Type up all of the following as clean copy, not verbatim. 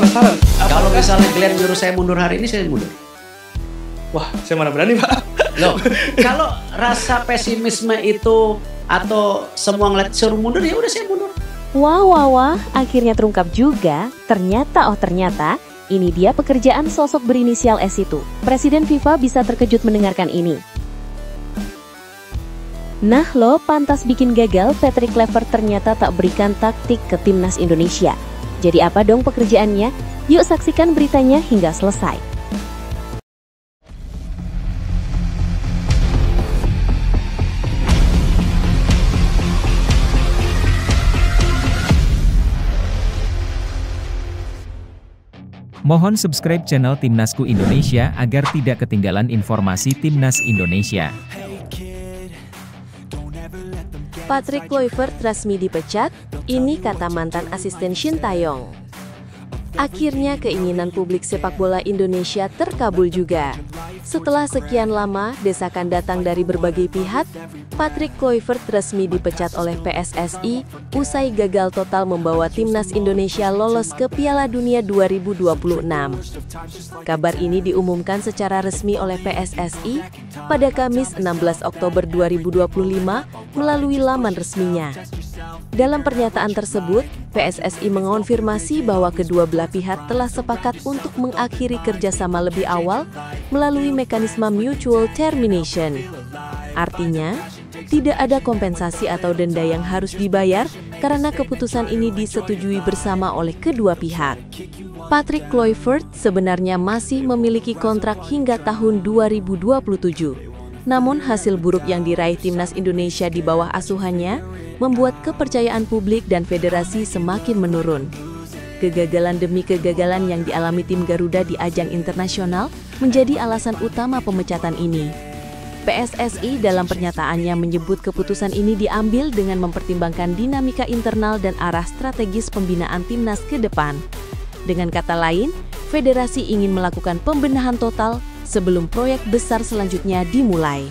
penasaran. Kalau misalnya Glenn nyuruh saya mundur hari ini, saya mundur. Wah, saya mana berani, Pak. Loh, kalau rasa pesimisme itu atau semua ngeliat suruh mundur, ya udah saya mundur. Wah, akhirnya terungkap juga. Ternyata ini dia pekerjaan sosok berinisial S itu. Presiden FIFA bisa terkejut mendengarkan ini. Nah lo, pantas bikin gagal, Patrick Kluivert ternyata tak berikan taktik ke timnas Indonesia. Jadi apa dong pekerjaannya? Yuk saksikan beritanya hingga selesai. Mohon subscribe channel Timnasku Indonesia agar tidak ketinggalan informasi Timnas Indonesia. Patrick Kluivert resmi dipecat, ini kata mantan asisten Shin Tae-yong. Akhirnya keinginan publik sepak bola Indonesia terkabul juga. Setelah sekian lama desakan datang dari berbagai pihak, Patrick Kluivert resmi dipecat oleh PSSI usai gagal total membawa timnas Indonesia lolos ke Piala Dunia 2026. Kabar ini diumumkan secara resmi oleh PSSI pada Kamis 16 Oktober 2025 melalui laman resminya. Dalam pernyataan tersebut, PSSI mengonfirmasi bahwa kedua belah pihak telah sepakat untuk mengakhiri kerjasama lebih awal melalui mekanisme mutual termination. Artinya, tidak ada kompensasi atau denda yang harus dibayar karena keputusan ini disetujui bersama oleh kedua pihak. Patrick Kluivert sebenarnya masih memiliki kontrak hingga tahun 2027. Namun hasil buruk yang diraih timnas Indonesia di bawah asuhannya membuat kepercayaan publik dan federasi semakin menurun. Kegagalan demi kegagalan yang dialami tim Garuda di ajang internasional menjadi alasan utama pemecatan ini. PSSI dalam pernyataannya menyebut keputusan ini diambil dengan mempertimbangkan dinamika internal dan arah strategis pembinaan timnas ke depan. Dengan kata lain, federasi ingin melakukan pembenahan total sebelum proyek besar selanjutnya dimulai.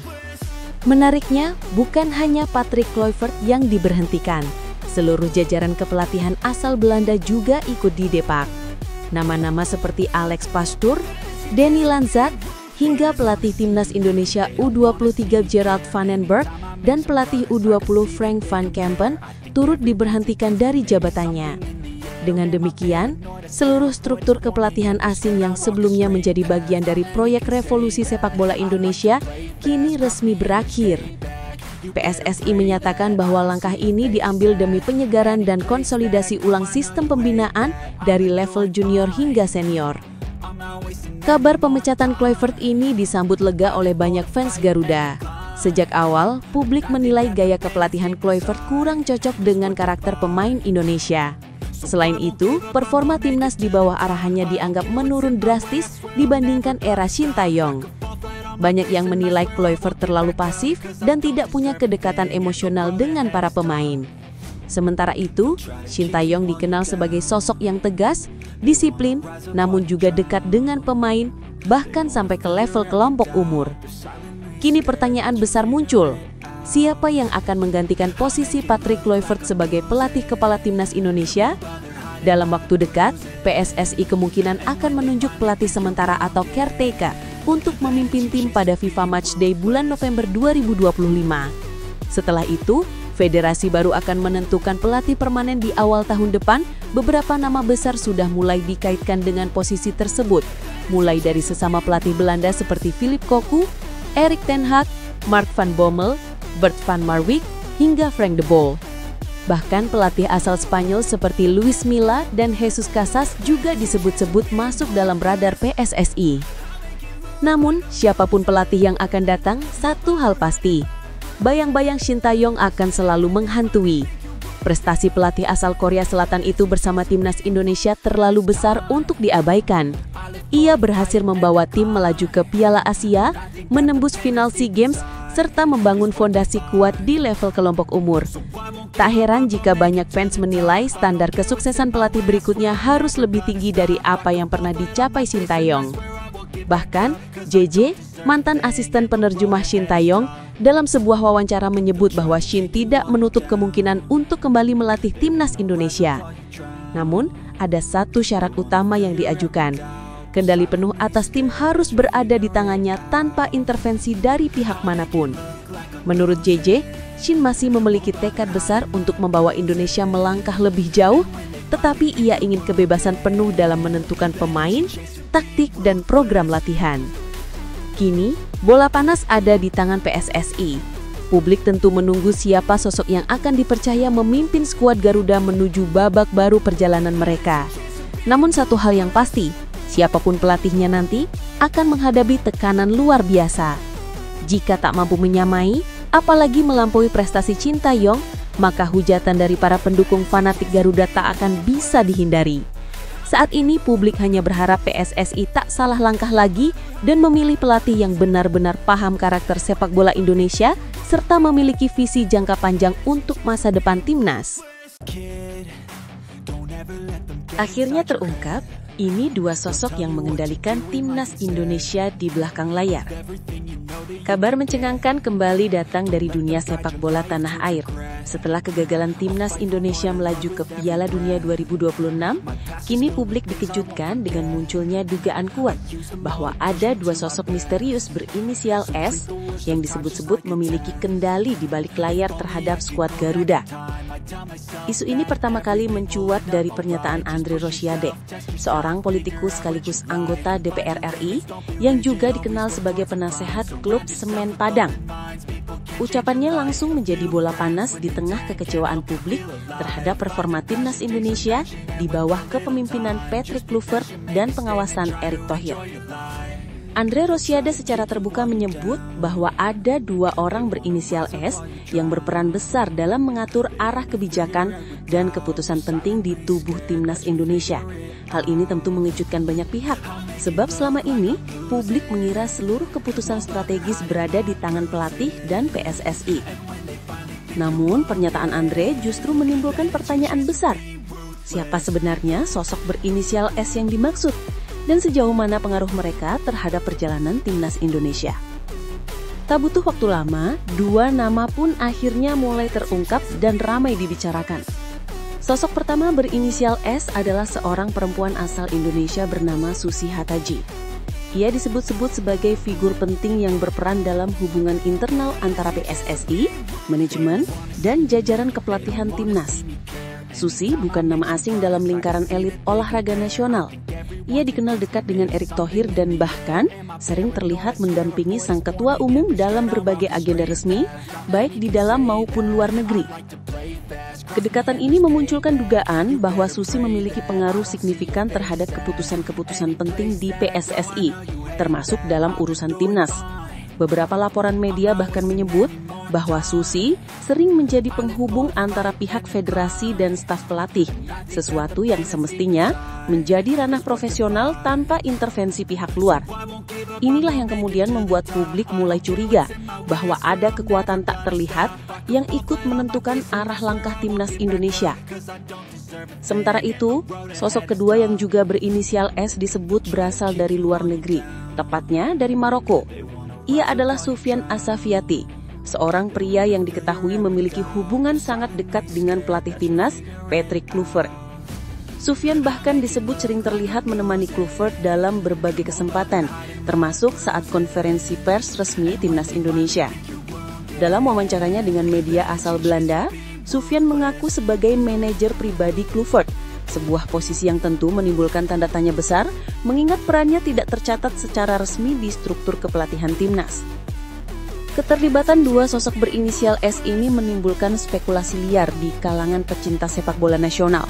Menariknya, bukan hanya Patrick Kluivert yang diberhentikan. Seluruh jajaran kepelatihan asal Belanda juga ikut didepak. Nama-nama seperti Alex Pastoor, Danny Lanzat, hingga pelatih timnas Indonesia U23 Gerard van den Berg dan pelatih U20 Frank van Kempen turut diberhentikan dari jabatannya. Dengan demikian, seluruh struktur kepelatihan asing yang sebelumnya menjadi bagian dari proyek revolusi sepak bola Indonesia kini resmi berakhir. PSSI menyatakan bahwa langkah ini diambil demi penyegaran dan konsolidasi ulang sistem pembinaan dari level junior hingga senior. Kabar pemecatan Kluivert ini disambut lega oleh banyak fans Garuda. Sejak awal, publik menilai gaya kepelatihan Kluivert kurang cocok dengan karakter pemain Indonesia. Selain itu, performa timnas di bawah arahannya dianggap menurun drastis dibandingkan era Shin Tae-yong. Banyak yang menilai Kluivert terlalu pasif dan tidak punya kedekatan emosional dengan para pemain. Sementara itu, Shin Tae-yong dikenal sebagai sosok yang tegas, disiplin, namun juga dekat dengan pemain, bahkan sampai ke level kelompok umur. Kini pertanyaan besar muncul. Siapa yang akan menggantikan posisi Patrick Kluivert sebagai pelatih kepala timnas Indonesia? Dalam waktu dekat, PSSI kemungkinan akan menunjuk pelatih sementara atau caretaker untuk memimpin tim pada FIFA Matchday bulan November 2025. Setelah itu, federasi baru akan menentukan pelatih permanen di awal tahun depan. Beberapa nama besar sudah mulai dikaitkan dengan posisi tersebut, mulai dari sesama pelatih Belanda seperti Philip Cocu, Erik ten Hag, Mark van Bommel, Bert van Marwijk, hingga Frank de Boer. Bahkan pelatih asal Spanyol seperti Luis Milla dan Jesus Casas juga disebut-sebut masuk dalam radar PSSI. Namun, siapapun pelatih yang akan datang, satu hal pasti. Bayang-bayang Shin Tae-yong akan selalu menghantui. Prestasi pelatih asal Korea Selatan itu bersama timnas Indonesia terlalu besar untuk diabaikan. Ia berhasil membawa tim melaju ke Piala Asia, menembus final SEA Games, serta membangun fondasi kuat di level kelompok umur. Tak heran jika banyak fans menilai standar kesuksesan pelatih berikutnya harus lebih tinggi dari apa yang pernah dicapai Shin Tae-yong. Bahkan, JJ, mantan asisten penerjemah Shin Tae-yong, dalam sebuah wawancara menyebut bahwa Shin tidak menutup kemungkinan untuk kembali melatih timnas Indonesia. Namun, ada satu syarat utama yang diajukan. Kendali penuh atas tim harus berada di tangannya tanpa intervensi dari pihak manapun. Menurut JJ, Shin masih memiliki tekad besar untuk membawa Indonesia melangkah lebih jauh, tetapi ia ingin kebebasan penuh dalam menentukan pemain, taktik, dan program latihan. Kini, bola panas ada di tangan PSSI. Publik tentu menunggu siapa sosok yang akan dipercaya memimpin skuad Garuda menuju babak baru perjalanan mereka. Namun satu hal yang pasti, siapapun pelatihnya nanti akan menghadapi tekanan luar biasa. Jika tak mampu menyamai, apalagi melampaui prestasi Shin Tae-yong, maka hujatan dari para pendukung fanatik Garuda tak akan bisa dihindari. Saat ini publik hanya berharap PSSI tak salah langkah lagi dan memilih pelatih yang benar-benar paham karakter sepak bola Indonesia serta memiliki visi jangka panjang untuk masa depan timnas. Akhirnya terungkap, ini dua sosok yang mengendalikan timnas Indonesia di belakang layar. Kabar mencengangkan kembali datang dari dunia sepak bola tanah air. Setelah kegagalan timnas Indonesia melaju ke Piala Dunia 2026, kini publik dikejutkan dengan munculnya dugaan kuat bahwa ada dua sosok misterius berinisial S yang disebut-sebut memiliki kendali di balik layar terhadap skuad Garuda. Isu ini pertama kali mencuat dari pernyataan Andre Rosiade, seorang politikus sekaligus anggota DPR RI yang juga dikenal sebagai penasehat klub Semen Padang. Ucapannya langsung menjadi bola panas di tengah kekecewaan publik terhadap performa timnas Indonesia di bawah kepemimpinan Patrick Kluivert dan pengawasan Erick Thohir. Andre Rosiade secara terbuka menyebut bahwa ada dua orang berinisial S yang berperan besar dalam mengatur arah kebijakan dan keputusan penting di tubuh timnas Indonesia. Hal ini tentu mengejutkan banyak pihak, sebab selama ini publik mengira seluruh keputusan strategis berada di tangan pelatih dan PSSI. Namun, pernyataan Andre justru menimbulkan pertanyaan besar. Siapa sebenarnya sosok berinisial S yang dimaksud? Dan sejauh mana pengaruh mereka terhadap perjalanan timnas Indonesia? Tak butuh waktu lama, dua nama pun akhirnya mulai terungkap dan ramai dibicarakan. Sosok pertama berinisial S adalah seorang perempuan asal Indonesia bernama Susi Hataji. Ia disebut-sebut sebagai figur penting yang berperan dalam hubungan internal antara PSSI, manajemen, dan jajaran kepelatihan timnas. Susi bukan nama asing dalam lingkaran elit olahraga nasional. Ia dikenal dekat dengan Erick Thohir dan bahkan sering terlihat mendampingi sang ketua umum dalam berbagai agenda resmi, baik di dalam maupun luar negeri. Kedekatan ini memunculkan dugaan bahwa Susi memiliki pengaruh signifikan terhadap keputusan-keputusan penting di PSSI, termasuk dalam urusan timnas. Beberapa laporan media bahkan menyebut bahwa Susi sering menjadi penghubung antara pihak federasi dan staf pelatih, sesuatu yang semestinya menjadi ranah profesional tanpa intervensi pihak luar. Inilah yang kemudian membuat publik mulai curiga bahwa ada kekuatan tak terlihat yang ikut menentukan arah langkah timnas Indonesia. Sementara itu, sosok kedua yang juga berinisial S disebut berasal dari luar negeri, tepatnya dari Maroko. Ia adalah Sufyan Assafiati, seorang pria yang diketahui memiliki hubungan sangat dekat dengan pelatih timnas, Patrick Kluivert. Sufyan bahkan disebut sering terlihat menemani Kluivert dalam berbagai kesempatan, termasuk saat konferensi pers resmi timnas Indonesia. Dalam wawancaranya dengan media asal Belanda, Sufyan mengaku sebagai manajer pribadi Kluivert, sebuah posisi yang tentu menimbulkan tanda tanya besar, mengingat perannya tidak tercatat secara resmi di struktur kepelatihan timnas. Keterlibatan dua sosok berinisial S ini menimbulkan spekulasi liar di kalangan pecinta sepak bola nasional.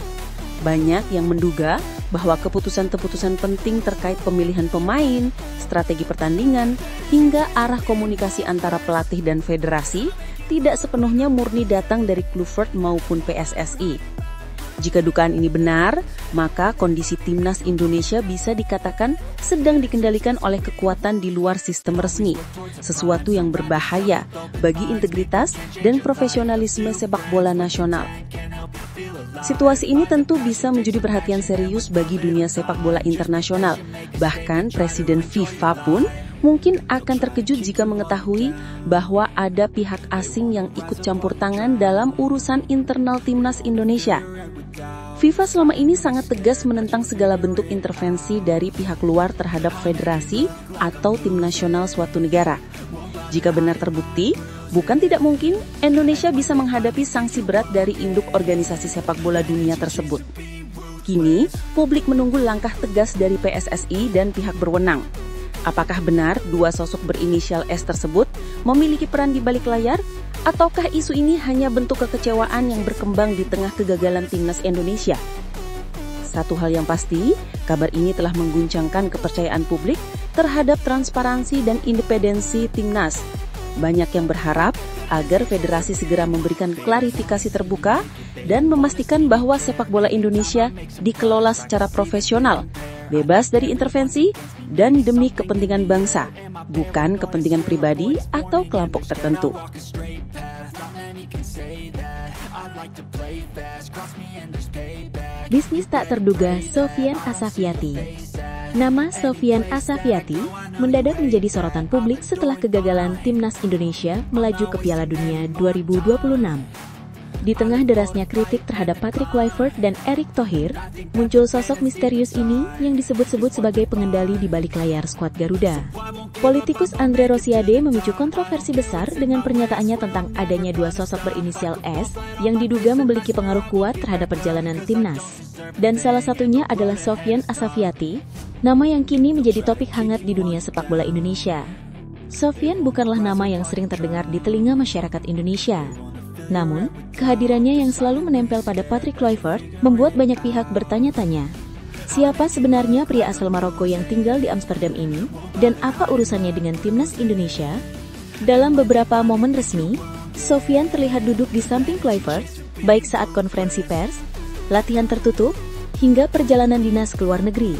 Banyak yang menduga bahwa keputusan-keputusan penting terkait pemilihan pemain, strategi pertandingan, hingga arah komunikasi antara pelatih dan federasi tidak sepenuhnya murni datang dari Kluivert maupun PSSI. Jika dugaan ini benar, maka kondisi timnas Indonesia bisa dikatakan sedang dikendalikan oleh kekuatan di luar sistem resmi, sesuatu yang berbahaya bagi integritas dan profesionalisme sepak bola nasional. Situasi ini tentu bisa menjadi perhatian serius bagi dunia sepak bola internasional. Bahkan Presiden FIFA pun mungkin akan terkejut jika mengetahui bahwa ada pihak asing yang ikut campur tangan dalam urusan internal timnas Indonesia. FIFA selama ini sangat tegas menentang segala bentuk intervensi dari pihak luar terhadap federasi atau tim nasional suatu negara. Jika benar terbukti, bukan tidak mungkin Indonesia bisa menghadapi sanksi berat dari induk organisasi sepak bola dunia tersebut. Kini, publik menunggu langkah tegas dari PSSI dan pihak berwenang. Apakah benar dua sosok berinisial S tersebut memiliki peran di balik layar? Ataukah isu ini hanya bentuk kekecewaan yang berkembang di tengah kegagalan timnas Indonesia? Satu hal yang pasti, kabar ini telah mengguncangkan kepercayaan publik terhadap transparansi dan independensi timnas. Banyak yang berharap agar federasi segera memberikan klarifikasi terbuka dan memastikan bahwa sepak bola Indonesia dikelola secara profesional, bebas dari intervensi, dan demi kepentingan bangsa, bukan kepentingan pribadi atau kelompok tertentu. Bisnis tak terduga Sofyan Assafiati. Nama Sofyan Assafiati mendadak menjadi sorotan publik setelah kegagalan timnas Indonesia melaju ke Piala Dunia 2026. Di tengah derasnya kritik terhadap Patrick Kluivert dan Erick Thohir, muncul sosok misterius ini yang disebut-sebut sebagai pengendali di balik layar skuad Garuda. Politikus Andre Rosiade memicu kontroversi besar dengan pernyataannya tentang adanya dua sosok berinisial S yang diduga memiliki pengaruh kuat terhadap perjalanan timnas. Dan salah satunya adalah Sofyan Assafiati, nama yang kini menjadi topik hangat di dunia sepak bola Indonesia. Sofyan bukanlah nama yang sering terdengar di telinga masyarakat Indonesia. Namun, kehadirannya yang selalu menempel pada Patrick Kluivert membuat banyak pihak bertanya-tanya. Siapa sebenarnya pria asal Maroko yang tinggal di Amsterdam ini, dan apa urusannya dengan timnas Indonesia? Dalam beberapa momen resmi, Sofyan terlihat duduk di samping Kluivert, baik saat konferensi pers, latihan tertutup, hingga perjalanan dinas ke luar negeri.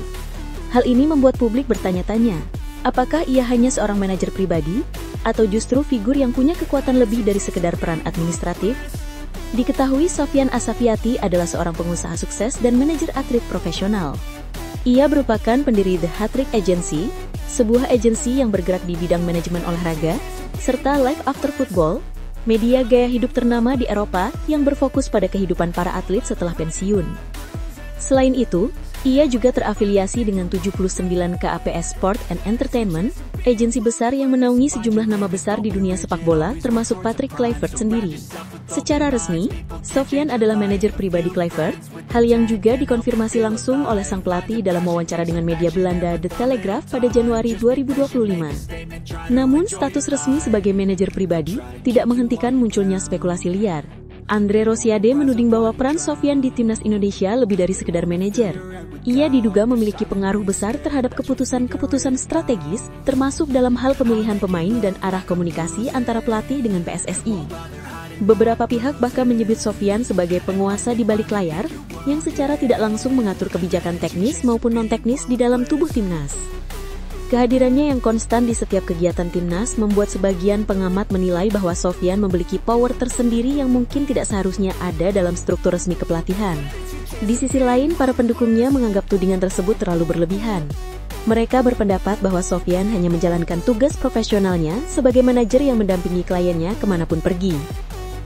Hal ini membuat publik bertanya-tanya, apakah ia hanya seorang manajer pribadi, atau justru figur yang punya kekuatan lebih dari sekedar peran administratif? Diketahui Sofyan Assafiati adalah seorang pengusaha sukses dan manajer atlet profesional. Ia merupakan pendiri The Hat-Trick Agency, sebuah agensi yang bergerak di bidang manajemen olahraga, serta Life After Football, media gaya hidup ternama di Eropa yang berfokus pada kehidupan para atlet setelah pensiun. Selain itu, ia juga terafiliasi dengan 79 KAPS Sport and Entertainment, agensi besar yang menaungi sejumlah nama besar di dunia sepak bola termasuk Patrick Kluivert sendiri. Secara resmi, Sofyan adalah manajer pribadi Kluivert, hal yang juga dikonfirmasi langsung oleh sang pelatih dalam wawancara dengan media Belanda The Telegraph pada Januari 2025. Namun, status resmi sebagai manajer pribadi tidak menghentikan munculnya spekulasi liar. Andre Rosiade menuding bahwa peran Sofyan di timnas Indonesia lebih dari sekedar manajer. Ia diduga memiliki pengaruh besar terhadap keputusan-keputusan strategis, termasuk dalam hal pemilihan pemain dan arah komunikasi antara pelatih dengan PSSI. Beberapa pihak bahkan menyebut Sofyan sebagai penguasa di balik layar, yang secara tidak langsung mengatur kebijakan teknis maupun non-teknis di dalam tubuh timnas. Kehadirannya yang konstan di setiap kegiatan timnas membuat sebagian pengamat menilai bahwa Sofyan memiliki power tersendiri yang mungkin tidak seharusnya ada dalam struktur resmi kepelatihan. Di sisi lain, para pendukungnya menganggap tudingan tersebut terlalu berlebihan. Mereka berpendapat bahwa Sofyan hanya menjalankan tugas profesionalnya sebagai manajer yang mendampingi kliennya kemanapun pergi.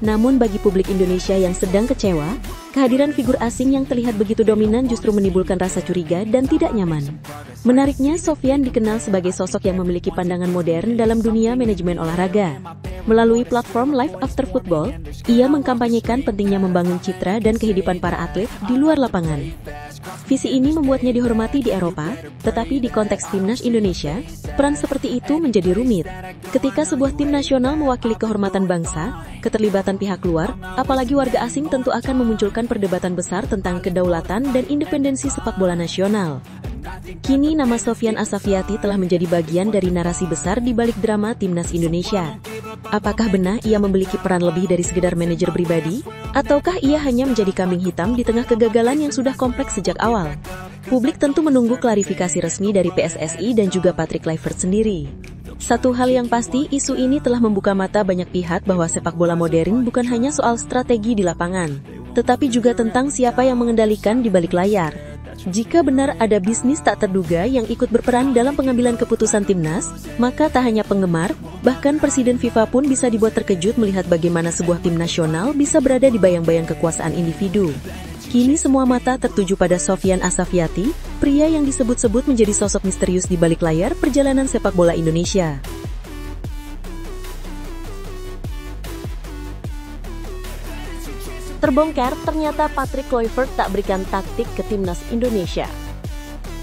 Namun bagi publik Indonesia yang sedang kecewa, kehadiran figur asing yang terlihat begitu dominan justru menimbulkan rasa curiga dan tidak nyaman. Menariknya, Sofyan dikenal sebagai sosok yang memiliki pandangan modern dalam dunia manajemen olahraga. Melalui platform Life After Football, ia mengkampanyekan pentingnya membangun citra dan kehidupan para atlet di luar lapangan. Visi ini membuatnya dihormati di Eropa, tetapi di konteks timnas Indonesia, peran seperti itu menjadi rumit. Ketika sebuah tim nasional mewakili kehormatan bangsa, keterlibatan pihak luar, apalagi warga asing tentu akan memunculkan perdebatan besar tentang kedaulatan dan independensi sepak bola nasional. Kini nama Sofyan Assafiati telah menjadi bagian dari narasi besar di balik drama timnas Indonesia. Apakah benar ia memiliki peran lebih dari sekedar manajer pribadi? Ataukah ia hanya menjadi kambing hitam di tengah kegagalan yang sudah kompleks sejak awal? Publik tentu menunggu klarifikasi resmi dari PSSI dan juga Patrick Kluivert sendiri. Satu hal yang pasti, isu ini telah membuka mata banyak pihak bahwa sepak bola modern bukan hanya soal strategi di lapangan, tetapi juga tentang siapa yang mengendalikan di balik layar. Jika benar ada bisnis tak terduga yang ikut berperan dalam pengambilan keputusan timnas, maka tak hanya penggemar, bahkan Presiden FIFA pun bisa dibuat terkejut melihat bagaimana sebuah tim nasional bisa berada di bayang-bayang kekuasaan individu. Kini semua mata tertuju pada Sofyan Asafiati, pria yang disebut-sebut menjadi sosok misterius di balik layar perjalanan sepak bola Indonesia. Terbongkar, ternyata Patrick Kluivert tak berikan taktik ke timnas Indonesia.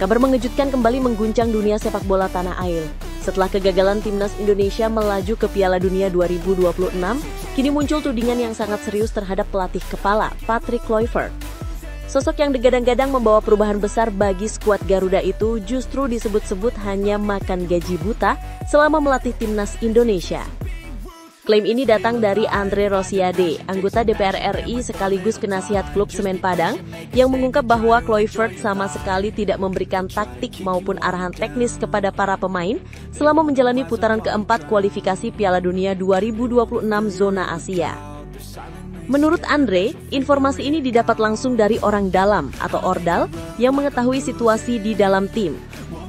Kabar mengejutkan kembali mengguncang dunia sepak bola tanah air. Setelah kegagalan timnas Indonesia melaju ke Piala Dunia 2026, kini muncul tudingan yang sangat serius terhadap pelatih kepala, Patrick Kluivert. Sosok yang digadang-gadang membawa perubahan besar bagi skuad Garuda itu justru disebut-sebut hanya makan gaji buta selama melatih timnas Indonesia. Klaim ini datang dari Andre Rosiade, anggota DPR RI sekaligus penasihat klub Semen Padang, yang mengungkap bahwa Kluivert sama sekali tidak memberikan taktik maupun arahan teknis kepada para pemain selama menjalani putaran keempat kualifikasi Piala Dunia 2026 zona Asia. Menurut Andre, informasi ini didapat langsung dari orang dalam atau ordal yang mengetahui situasi di dalam tim.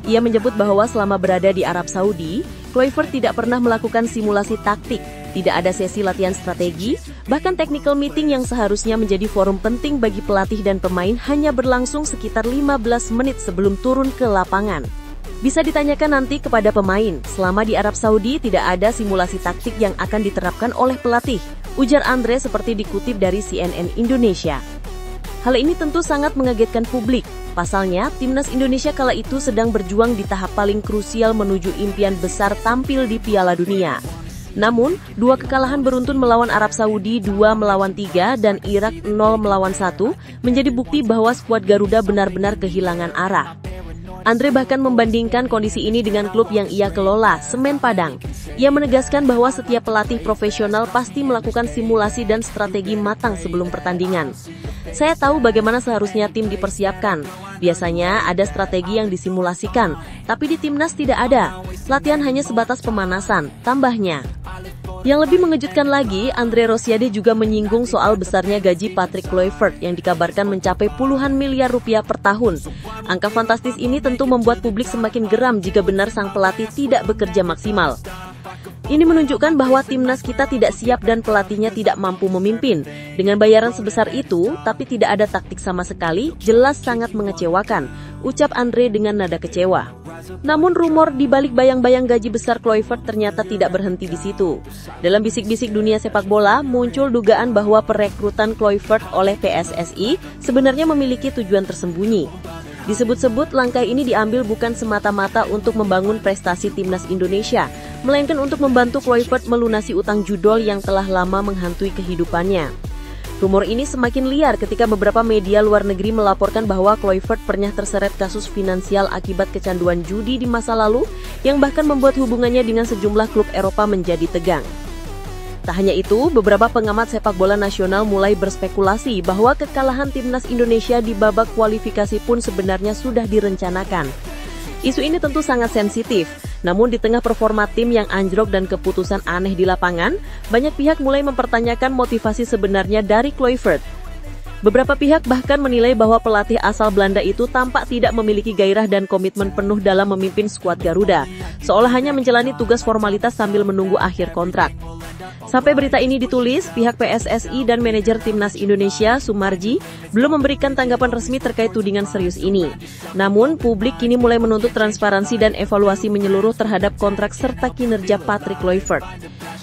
Ia menyebut bahwa selama berada di Arab Saudi, Kluivert tidak pernah melakukan simulasi taktik, tidak ada sesi latihan strategi, bahkan technical meeting yang seharusnya menjadi forum penting bagi pelatih dan pemain hanya berlangsung sekitar 15 menit sebelum turun ke lapangan. Bisa ditanyakan nanti kepada pemain, selama di Arab Saudi tidak ada simulasi taktik yang akan diterapkan oleh pelatih, ujar Andre seperti dikutip dari CNN Indonesia. Hal ini tentu sangat mengagetkan publik. Pasalnya, timnas Indonesia kala itu sedang berjuang di tahap paling krusial menuju impian besar tampil di Piala Dunia. Namun, 2 kekalahan beruntun melawan Arab Saudi 2-3 dan Irak 0-1 menjadi bukti bahwa skuad Garuda benar-benar kehilangan arah. Andre bahkan membandingkan kondisi ini dengan klub yang ia kelola, Semen Padang. Ia menegaskan bahwa setiap pelatih profesional pasti melakukan simulasi dan strategi matang sebelum pertandingan. Saya tahu bagaimana seharusnya tim dipersiapkan. Biasanya ada strategi yang disimulasikan, tapi di timnas tidak ada. Latihan hanya sebatas pemanasan, tambahnya. Yang lebih mengejutkan lagi, Andre Rosiade juga menyinggung soal besarnya gaji Patrick Kluivert yang dikabarkan mencapai puluhan miliar rupiah per tahun. Angka fantastis ini tentu membuat publik semakin geram jika benar sang pelatih tidak bekerja maksimal. Ini menunjukkan bahwa timnas kita tidak siap dan pelatihnya tidak mampu memimpin. Dengan bayaran sebesar itu, tapi tidak ada taktik sama sekali, jelas sangat mengecewakan, ucap Andre dengan nada kecewa. Namun rumor di balik bayang-bayang gaji besar Kluivert ternyata tidak berhenti di situ. Dalam bisik-bisik dunia sepak bola, muncul dugaan bahwa perekrutan Kluivert oleh PSSI sebenarnya memiliki tujuan tersembunyi. Disebut-sebut langkah ini diambil bukan semata-mata untuk membangun prestasi timnas Indonesia, melainkan untuk membantu Kluivert melunasi utang judol yang telah lama menghantui kehidupannya. Rumor ini semakin liar ketika beberapa media luar negeri melaporkan bahwa Kluivert pernah terseret kasus finansial akibat kecanduan judi di masa lalu yang bahkan membuat hubungannya dengan sejumlah klub Eropa menjadi tegang. Tak hanya itu, beberapa pengamat sepak bola nasional mulai berspekulasi bahwa kekalahan timnas Indonesia di babak kualifikasi pun sebenarnya sudah direncanakan. Isu ini tentu sangat sensitif, namun di tengah performa tim yang anjlok dan keputusan aneh di lapangan, banyak pihak mulai mempertanyakan motivasi sebenarnya dari Kluivert. Beberapa pihak bahkan menilai bahwa pelatih asal Belanda itu tampak tidak memiliki gairah dan komitmen penuh dalam memimpin skuad Garuda, seolah hanya menjalani tugas formalitas sambil menunggu akhir kontrak. Sampai berita ini ditulis, pihak PSSI dan manajer timnas Indonesia, Sumarji, belum memberikan tanggapan resmi terkait tudingan serius ini. Namun, publik kini mulai menuntut transparansi dan evaluasi menyeluruh terhadap kontrak serta kinerja Patrick Kluivert.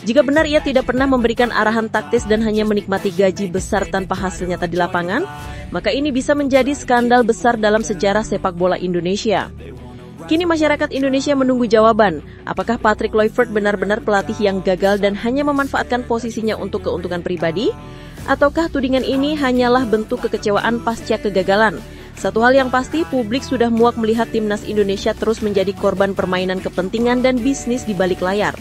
Jika benar ia tidak pernah memberikan arahan taktis dan hanya menikmati gaji besar tanpa hasil nyata di lapangan, maka ini bisa menjadi skandal besar dalam sejarah sepak bola Indonesia. Kini masyarakat Indonesia menunggu jawaban, apakah Patrick Kluivert benar-benar pelatih yang gagal dan hanya memanfaatkan posisinya untuk keuntungan pribadi? Ataukah tudingan ini hanyalah bentuk kekecewaan pasca kegagalan? Satu hal yang pasti, publik sudah muak melihat timnas Indonesia terus menjadi korban permainan kepentingan dan bisnis di balik layar.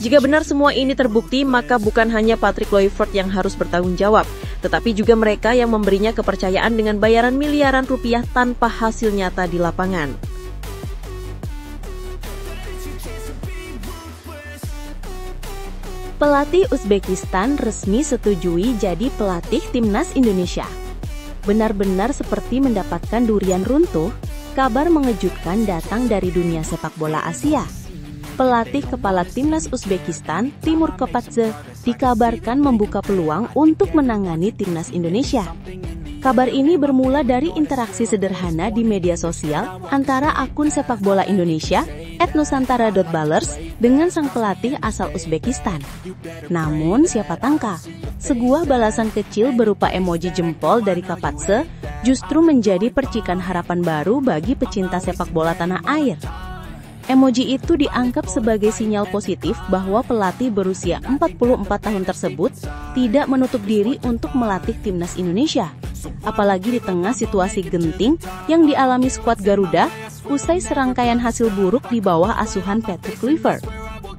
Jika benar semua ini terbukti, maka bukan hanya Patrick Kluivert yang harus bertanggung jawab, tetapi juga mereka yang memberinya kepercayaan dengan bayaran miliaran rupiah tanpa hasil nyata di lapangan. Pelatih Uzbekistan resmi setujui jadi pelatih timnas Indonesia. Benar-benar seperti mendapatkan durian runtuh, kabar mengejutkan datang dari dunia sepak bola Asia. Pelatih kepala timnas Uzbekistan, Timur Kopadze, dikabarkan membuka peluang untuk menangani timnas Indonesia. Kabar ini bermula dari interaksi sederhana di media sosial antara akun sepak bola Indonesia @nusantara.ballers dengan sang pelatih asal Uzbekistan. Namun siapa tangka, sebuah balasan kecil berupa emoji jempol dari Kapatze justru menjadi percikan harapan baru bagi pecinta sepak bola tanah air. Emoji itu dianggap sebagai sinyal positif bahwa pelatih berusia 44 tahun tersebut tidak menutup diri untuk melatih timnas Indonesia. Apalagi di tengah situasi genting yang dialami skuad Garuda usai serangkaian hasil buruk di bawah asuhan Patrick Kluivert.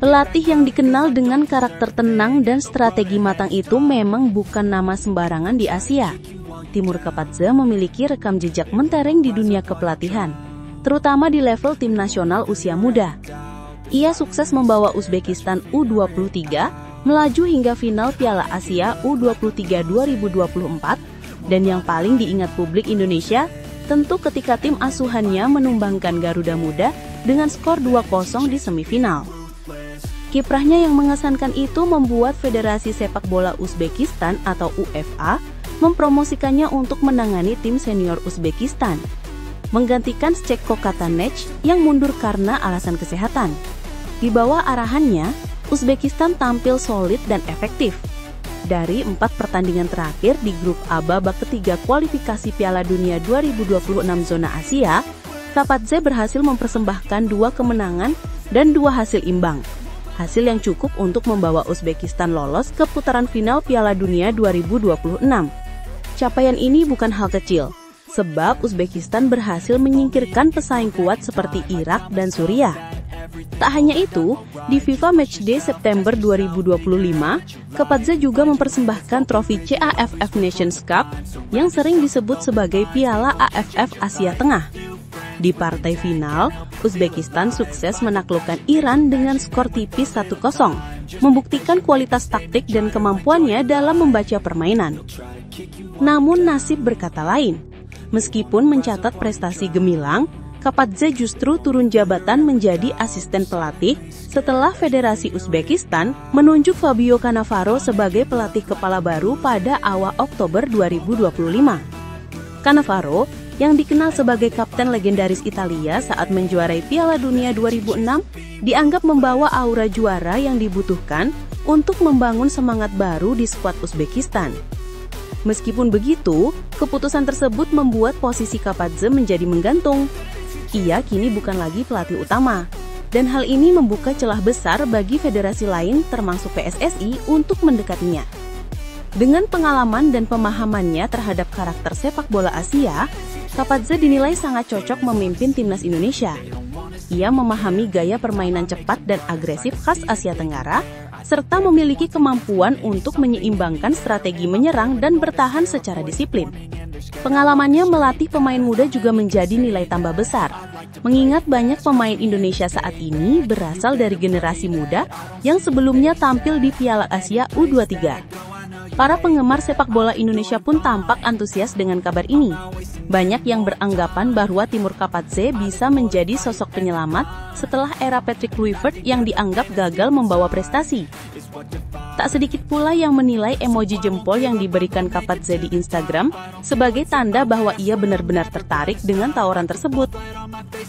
Pelatih yang dikenal dengan karakter tenang dan strategi matang itu memang bukan nama sembarangan di Asia. Timur Kapatze memiliki rekam jejak mentereng di dunia kepelatihan, terutama di level tim nasional usia muda. Ia sukses membawa Uzbekistan U23 melaju hingga final Piala Asia U23 2024, dan yang paling diingat publik Indonesia tentu ketika tim asuhannya menumbangkan Garuda Muda dengan skor 2-0 di semifinal. Kiprahnya yang mengesankan itu membuat Federasi Sepak Bola Uzbekistan atau UEFA mempromosikannya untuk menangani tim senior Uzbekistan, menggantikan Zlatko Katanec yang mundur karena alasan kesehatan. Di bawah arahannya, Uzbekistan tampil solid dan efektif. Dari 4 pertandingan terakhir di grup A babak ketiga kualifikasi Piala Dunia 2026 zona Asia, Kapatze berhasil mempersembahkan 2 kemenangan dan 2 hasil imbang. Hasil yang cukup untuk membawa Uzbekistan lolos ke putaran final Piala Dunia 2026. Capaian ini bukan hal kecil, sebab Uzbekistan berhasil menyingkirkan pesaing kuat seperti Irak dan Suriah. Tak hanya itu, di FIFA Matchday September 2025, Kapatze juga mempersembahkan trofi CAFF Nations Cup yang sering disebut sebagai Piala AFF Asia Tengah. Di partai final, Uzbekistan sukses menaklukkan Iran dengan skor tipis 1-0, membuktikan kualitas taktik dan kemampuannya dalam membaca permainan. Namun nasib berkata lain. Meskipun mencatat prestasi gemilang, Kapatze justru turun jabatan menjadi asisten pelatih setelah Federasi Uzbekistan menunjuk Fabio Cannavaro sebagai pelatih kepala baru pada awal Oktober 2025. Cannavaro, yang dikenal sebagai kapten legendaris Italia saat menjuarai Piala Dunia 2006, dianggap membawa aura juara yang dibutuhkan untuk membangun semangat baru di skuad Uzbekistan. Meskipun begitu, keputusan tersebut membuat posisi Kapatze menjadi menggantung. Ia kini bukan lagi pelatih utama, dan hal ini membuka celah besar bagi federasi lain termasuk PSSI untuk mendekatinya. Dengan pengalaman dan pemahamannya terhadap karakter sepak bola Asia, Kapatze dinilai sangat cocok memimpin timnas Indonesia. Ia memahami gaya permainan cepat dan agresif khas Asia Tenggara, serta memiliki kemampuan untuk menyeimbangkan strategi menyerang dan bertahan secara disiplin. Pengalamannya melatih pemain muda juga menjadi nilai tambah besar, mengingat banyak pemain Indonesia saat ini berasal dari generasi muda yang sebelumnya tampil di Piala Asia U23. Para penggemar sepak bola Indonesia pun tampak antusias dengan kabar ini. Banyak yang beranggapan bahwa Timur Kapatze bisa menjadi sosok penyelamat setelah era Patrick Kluivert yang dianggap gagal membawa prestasi. Tak sedikit pula yang menilai emoji jempol yang diberikan Kapatze di Instagram sebagai tanda bahwa ia benar-benar tertarik dengan tawaran tersebut.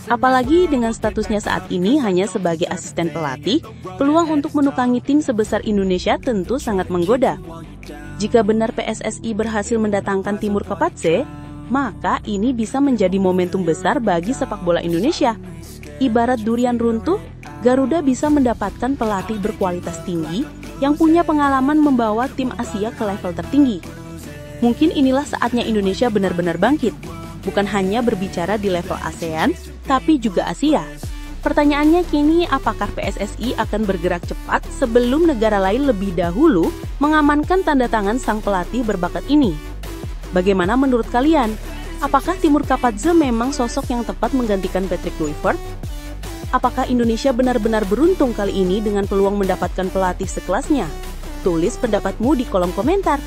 Apalagi dengan statusnya saat ini hanya sebagai asisten pelatih, peluang untuk menukangi tim sebesar Indonesia tentu sangat menggoda. Jika benar PSSI berhasil mendatangkan Timur Kapatze, maka ini bisa menjadi momentum besar bagi sepak bola Indonesia. Ibarat durian runtuh, Garuda bisa mendapatkan pelatih berkualitas tinggi yang punya pengalaman membawa tim Asia ke level tertinggi. Mungkin inilah saatnya Indonesia benar-benar bangkit, bukan hanya berbicara di level ASEAN, tapi juga Asia. Pertanyaannya kini, apakah PSSI akan bergerak cepat sebelum negara lain lebih dahulu mengamankan tanda tangan sang pelatih berbakat ini? Bagaimana menurut kalian? Apakah Timur Kapatze memang sosok yang tepat menggantikan Patrick Kluivert? Apakah Indonesia benar-benar beruntung kali ini dengan peluang mendapatkan pelatih sekelasnya? Tulis pendapatmu di kolom komentar.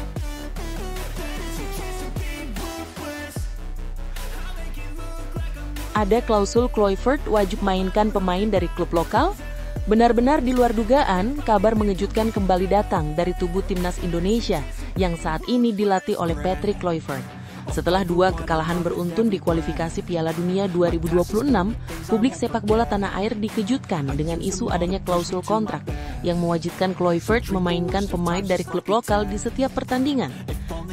Ada klausul Kluivert wajib mainkan pemain dari klub lokal? Benar-benar di luar dugaan, kabar mengejutkan kembali datang dari tubuh timnas Indonesia yang saat ini dilatih oleh Patrick Kluivert. Setelah 2 kekalahan beruntun di kualifikasi Piala Dunia 2026, publik sepak bola tanah air dikejutkan dengan isu adanya klausul kontrak yang mewajibkan Kluivert memainkan pemain dari klub lokal di setiap pertandingan.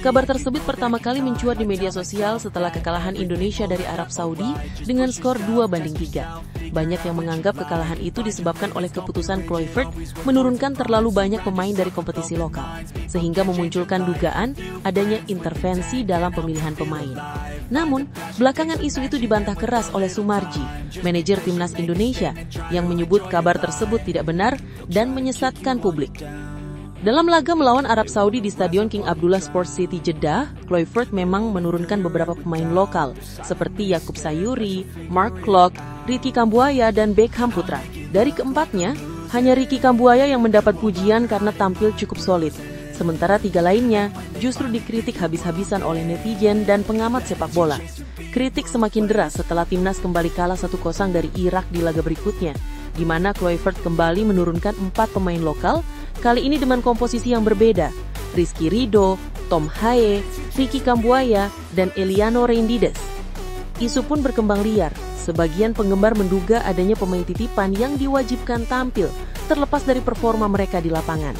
Kabar tersebut pertama kali mencuat di media sosial setelah kekalahan Indonesia dari Arab Saudi dengan skor 2-3. Banyak yang menganggap kekalahan itu disebabkan oleh keputusan Kluivert menurunkan terlalu banyak pemain dari kompetisi lokal, sehingga memunculkan dugaan adanya intervensi dalam pemilihan pemain. Namun, belakangan isu itu dibantah keras oleh Sumarji, manajer timnas Indonesia, yang menyebut kabar tersebut tidak benar dan menyesatkan publik. Dalam laga melawan Arab Saudi di Stadion King Abdullah Sports City Jeddah, Kluivert memang menurunkan beberapa pemain lokal seperti Yakub Sayuri, Mark Klok, Ricky Kambuaya, dan Beckham Putra. Dari keempatnya, hanya Ricky Kambuaya yang mendapat pujian karena tampil cukup solid. Sementara 3 lainnya justru dikritik habis-habisan oleh netizen dan pengamat sepak bola. Kritik semakin deras setelah timnas kembali kalah 1-0 dari Irak di laga berikutnya, di mana Kluivert kembali menurunkan 4 pemain lokal, kali ini dengan komposisi yang berbeda, Rizky Ridho, Tom Haye, Ricky Kambuaya, dan Eliano Reinders. Isu pun berkembang liar, sebagian penggemar menduga adanya pemain titipan yang diwajibkan tampil, terlepas dari performa mereka di lapangan.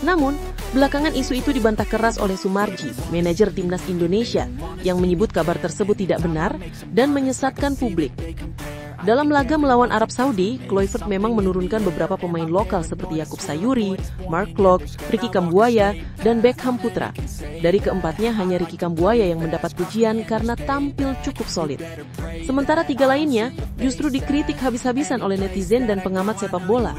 Namun, belakangan isu itu dibantah keras oleh Sumarji, manajer timnas Indonesia, yang menyebut kabar tersebut tidak benar dan menyesatkan publik. Dalam laga melawan Arab Saudi, Kluivert memang menurunkan beberapa pemain lokal seperti Yakub Sayuri, Mark Klok, Ricky Kambuaya, dan Beckham Putra. Dari keempatnya hanya Ricky Kambuaya yang mendapat pujian karena tampil cukup solid. Sementara 3 lainnya justru dikritik habis-habisan oleh netizen dan pengamat sepak bola.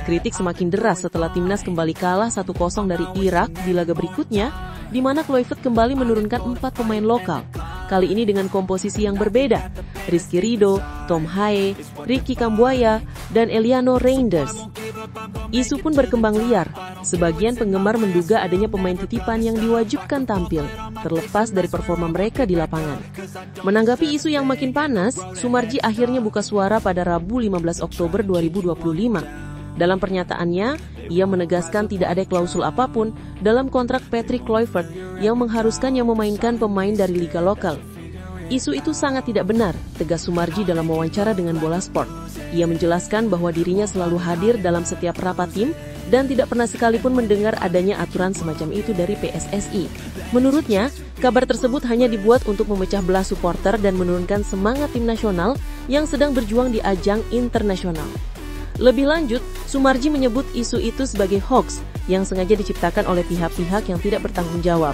Kritik semakin deras setelah timnas kembali kalah 1-0 dari Irak di laga berikutnya, di mana Kluivert kembali menurunkan 4 pemain lokal. Kali ini dengan komposisi yang berbeda, Rizky Ridho, Tom Haye, Ricky Kambuaya, dan Eliano Reinders. Isu pun berkembang liar, sebagian penggemar menduga adanya pemain titipan yang diwajibkan tampil, terlepas dari performa mereka di lapangan. Menanggapi isu yang makin panas, Sumarji akhirnya buka suara pada Rabu 15 Oktober 2025. Dalam pernyataannya, ia menegaskan tidak ada klausul apapun dalam kontrak Patrick Kluivert yang mengharuskannya memainkan pemain dari liga lokal. Isu itu sangat tidak benar, tegas Sumarji dalam wawancara dengan Bola Sport. Ia menjelaskan bahwa dirinya selalu hadir dalam setiap rapat tim dan tidak pernah sekalipun mendengar adanya aturan semacam itu dari PSSI. Menurutnya, kabar tersebut hanya dibuat untuk memecah belah supporter dan menurunkan semangat tim nasional yang sedang berjuang di ajang internasional. Lebih lanjut, Sumarji menyebut isu itu sebagai hoax yang sengaja diciptakan oleh pihak-pihak yang tidak bertanggung jawab.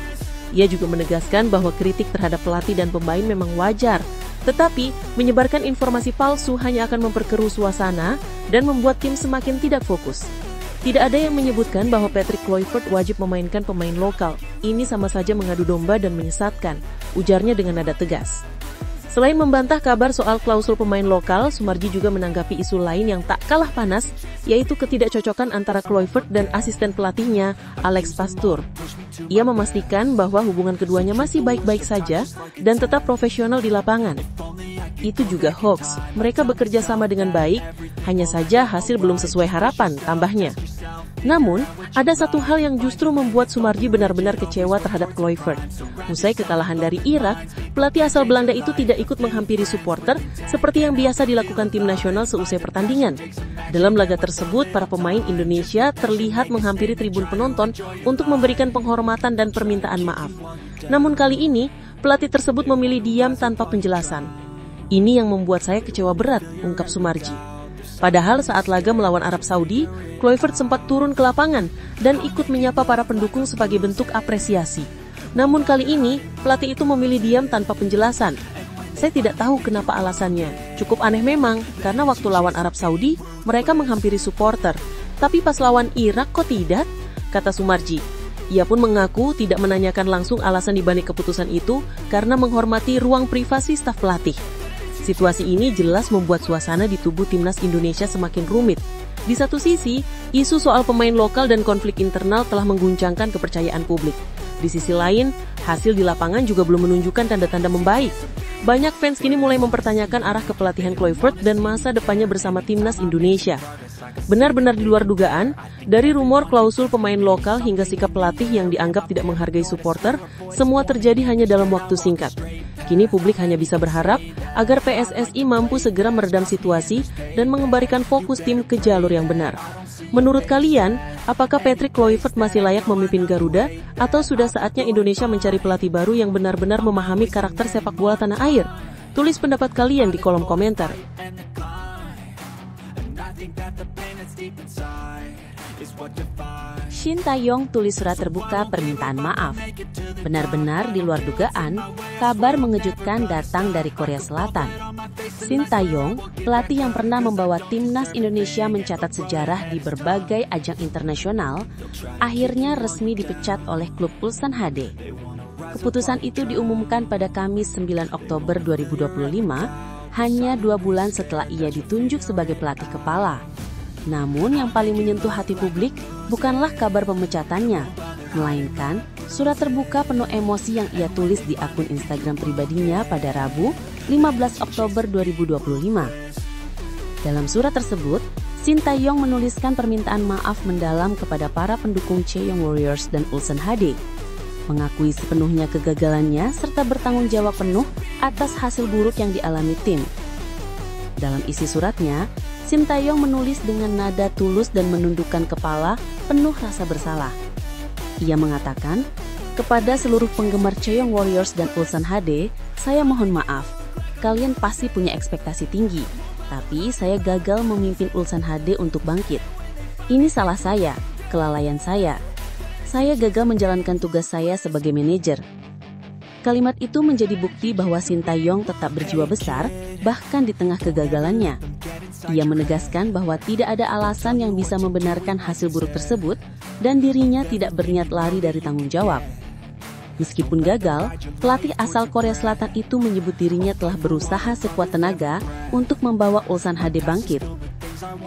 Ia juga menegaskan bahwa kritik terhadap pelatih dan pemain memang wajar, tetapi menyebarkan informasi palsu hanya akan memperkeruh suasana dan membuat tim semakin tidak fokus. Tidak ada yang menyebutkan bahwa Patrick Kluivert wajib memainkan pemain lokal. Ini sama saja mengadu domba dan menyesatkan, ujarnya dengan nada tegas. Selain membantah kabar soal klausul pemain lokal, Sumarji juga menanggapi isu lain yang tak kalah panas, yaitu ketidakcocokan antara Kluivert dan asisten pelatihnya, Alex Pastoor. Ia memastikan bahwa hubungan keduanya masih baik-baik saja dan tetap profesional di lapangan. Itu juga hoax, mereka bekerja sama dengan baik, hanya saja hasil belum sesuai harapan, tambahnya. Namun, ada satu hal yang justru membuat Sumarji benar-benar kecewa terhadap Kluivert. Usai kekalahan dari Irak, pelatih asal Belanda itu tidak ikut menghampiri supporter seperti yang biasa dilakukan tim nasional seusai pertandingan. Dalam laga tersebut, para pemain Indonesia terlihat menghampiri tribun penonton untuk memberikan penghormatan dan permintaan maaf. Namun kali ini, pelatih tersebut memilih diam tanpa penjelasan. Ini yang membuat saya kecewa berat, ungkap Sumarji. Padahal saat laga melawan Arab Saudi, Kluivert sempat turun ke lapangan dan ikut menyapa para pendukung sebagai bentuk apresiasi. Namun kali ini, pelatih itu memilih diam tanpa penjelasan. Saya tidak tahu kenapa alasannya. Cukup aneh memang, karena waktu lawan Arab Saudi, mereka menghampiri supporter. Tapi pas lawan Irak kok tidak? Kata Sumarji. Ia pun mengaku tidak menanyakan langsung alasan dibalik keputusan itu karena menghormati ruang privasi staf pelatih. Situasi ini jelas membuat suasana di tubuh timnas Indonesia semakin rumit. Di satu sisi, isu soal pemain lokal dan konflik internal telah mengguncangkan kepercayaan publik. Di sisi lain, hasil di lapangan juga belum menunjukkan tanda-tanda membaik. Banyak fans kini mulai mempertanyakan arah kepelatihan Kluivert dan masa depannya bersama timnas Indonesia. Benar-benar di luar dugaan, dari rumor klausul pemain lokal hingga sikap pelatih yang dianggap tidak menghargai supporter, semua terjadi hanya dalam waktu singkat. Kini publik hanya bisa berharap agar PSSI mampu segera meredam situasi dan mengembalikan fokus tim ke jalur yang benar. Menurut kalian, apakah Patrick Kluivert masih layak memimpin Garuda atau sudah saatnya Indonesia mencari pelatih baru yang benar-benar memahami karakter sepak bola tanah air? Tulis pendapat kalian di kolom komentar. Shin Tae-yong tulis surat terbuka permintaan maaf. Benar-benar di luar dugaan, kabar mengejutkan datang dari Korea Selatan. Shin Tae-yong, pelatih yang pernah membawa timnas Indonesia mencatat sejarah di berbagai ajang internasional, akhirnya resmi dipecat oleh klub Ulsan HD. Keputusan itu diumumkan pada Kamis 9 Oktober 2025, hanya 2 bulan setelah ia ditunjuk sebagai pelatih kepala. Namun yang paling menyentuh hati publik bukanlah kabar pemecatannya, melainkan surat terbuka penuh emosi yang ia tulis di akun Instagram pribadinya pada Rabu, 15 Oktober 2025. Dalam surat tersebut, Shin Tae-yong menuliskan permintaan maaf mendalam kepada para pendukung Chaeyoung Warriors dan Ulsan HD, mengakui sepenuhnya kegagalannya serta bertanggung jawab penuh atas hasil buruk yang dialami tim. Dalam isi suratnya, Shin Tae-yong menulis dengan nada tulus dan menundukkan kepala penuh rasa bersalah. Ia mengatakan, kepada seluruh penggemar Chaeyoung Warriors dan Ulsan HD, saya mohon maaf. Kalian pasti punya ekspektasi tinggi, tapi saya gagal memimpin Ulsan HD untuk bangkit. Ini salah saya, kelalaian saya. Saya gagal menjalankan tugas saya sebagai manajer. Kalimat itu menjadi bukti bahwa Shin Tae-yong tetap berjiwa besar, bahkan di tengah kegagalannya. Ia menegaskan bahwa tidak ada alasan yang bisa membenarkan hasil buruk tersebut dan dirinya tidak berniat lari dari tanggung jawab. Meskipun gagal, pelatih asal Korea Selatan itu menyebut dirinya telah berusaha sekuat tenaga untuk membawa Ulsan HD bangkit.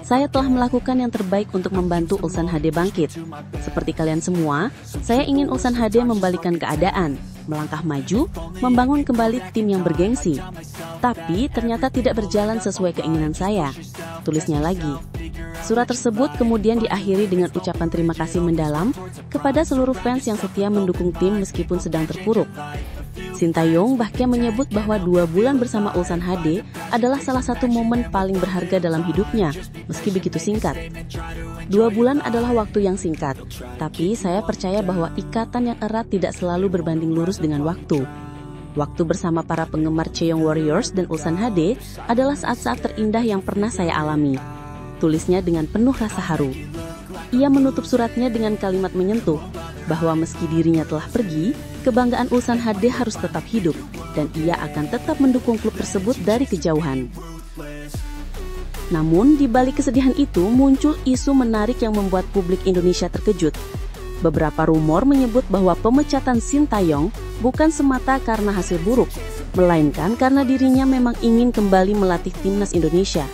Saya telah melakukan yang terbaik untuk membantu Ulsan HD bangkit. Seperti kalian semua, saya ingin Ulsan HD membalikan keadaan, melangkah maju, membangun kembali tim yang bergengsi. Tapi ternyata tidak berjalan sesuai keinginan saya, tulisnya lagi. Surat tersebut kemudian diakhiri dengan ucapan terima kasih mendalam kepada seluruh fans yang setia mendukung tim meskipun sedang terpuruk. Shin Tae-yong bahkan menyebut bahwa 2 bulan bersama Ulsan HD adalah salah satu momen paling berharga dalam hidupnya, meski begitu singkat. 2 bulan adalah waktu yang singkat, tapi saya percaya bahwa ikatan yang erat tidak selalu berbanding lurus dengan waktu. Waktu bersama para penggemar Chaeyoung Warriors dan Ulsan HD adalah saat-saat terindah yang pernah saya alami, tulisnya dengan penuh rasa haru. Ia menutup suratnya dengan kalimat menyentuh, bahwa meski dirinya telah pergi, kebanggaan Ulsan HD harus tetap hidup, dan ia akan tetap mendukung klub tersebut dari kejauhan. Namun, di balik kesedihan itu muncul isu menarik yang membuat publik Indonesia terkejut. Beberapa rumor menyebut bahwa pemecatan Shin Tae-yong bukan semata karena hasil buruk, melainkan karena dirinya memang ingin kembali melatih timnas Indonesia.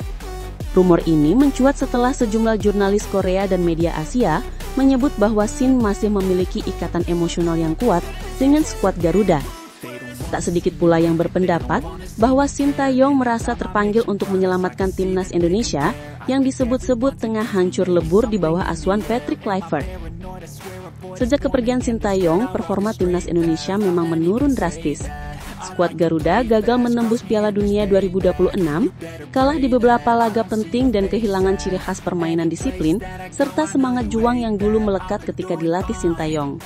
Rumor ini mencuat setelah sejumlah jurnalis Korea dan media Asia menyebut bahwa Shin masih memiliki ikatan emosional yang kuat dengan skuad Garuda. Tak sedikit pula yang berpendapat bahwa Shin Tae-yong merasa terpanggil untuk menyelamatkan timnas Indonesia yang disebut-sebut tengah hancur lebur di bawah asuhan Patrick Kluivert. Sejak kepergian Shin Tae-yong, performa timnas Indonesia memang menurun drastis. Skuad Garuda gagal menembus Piala Dunia 2026, kalah di beberapa laga penting dan kehilangan ciri khas permainan disiplin, serta semangat juang yang dulu melekat ketika dilatih Shin Tae-yong.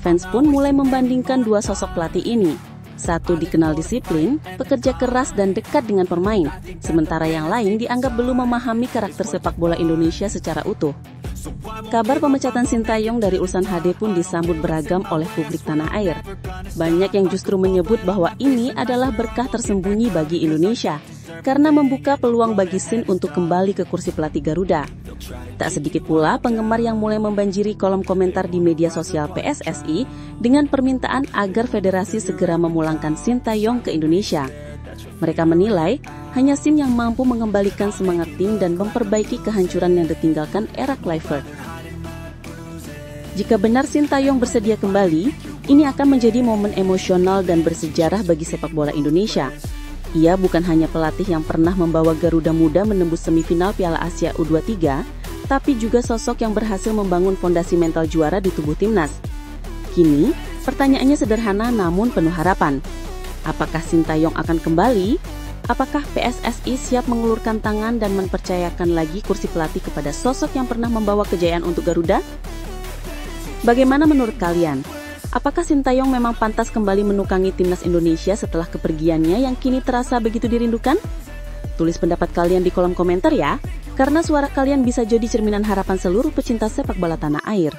Fans pun mulai membandingkan dua sosok pelatih ini. Satu dikenal disiplin, pekerja keras dan dekat dengan pemain, sementara yang lain dianggap belum memahami karakter sepak bola Indonesia secara utuh. Kabar pemecatan Shin Tae-yong dari Ulsan HD pun disambut beragam oleh publik tanah air. Banyak yang justru menyebut bahwa ini adalah berkah tersembunyi bagi Indonesia, karena membuka peluang bagi Shin untuk kembali ke kursi pelatih Garuda. Tak sedikit pula penggemar yang mulai membanjiri kolom komentar di media sosial PSSI dengan permintaan agar federasi segera memulangkan Shin Tae-yong ke Indonesia. Mereka menilai hanya Shin yang mampu mengembalikan semangat tim dan memperbaiki kehancuran yang ditinggalkan era Kluivert. Jika benar Shin Tae-yong bersedia kembali, ini akan menjadi momen emosional dan bersejarah bagi sepak bola Indonesia. Ia bukan hanya pelatih yang pernah membawa Garuda Muda menembus semifinal Piala Asia U23, tapi juga sosok yang berhasil membangun fondasi mental juara di tubuh timnas. Kini, pertanyaannya sederhana namun penuh harapan. Apakah Sintayong akan kembali? Apakah PSSI siap mengulurkan tangan dan mempercayakan lagi kursi pelatih kepada sosok yang pernah membawa kejayaan untuk Garuda? Bagaimana menurut kalian? Apakah Sintayong memang pantas kembali menukangi timnas Indonesia setelah kepergiannya yang kini terasa begitu dirindukan? Tulis pendapat kalian di kolom komentar ya, karena suara kalian bisa jadi cerminan harapan seluruh pecinta sepak bola tanah air.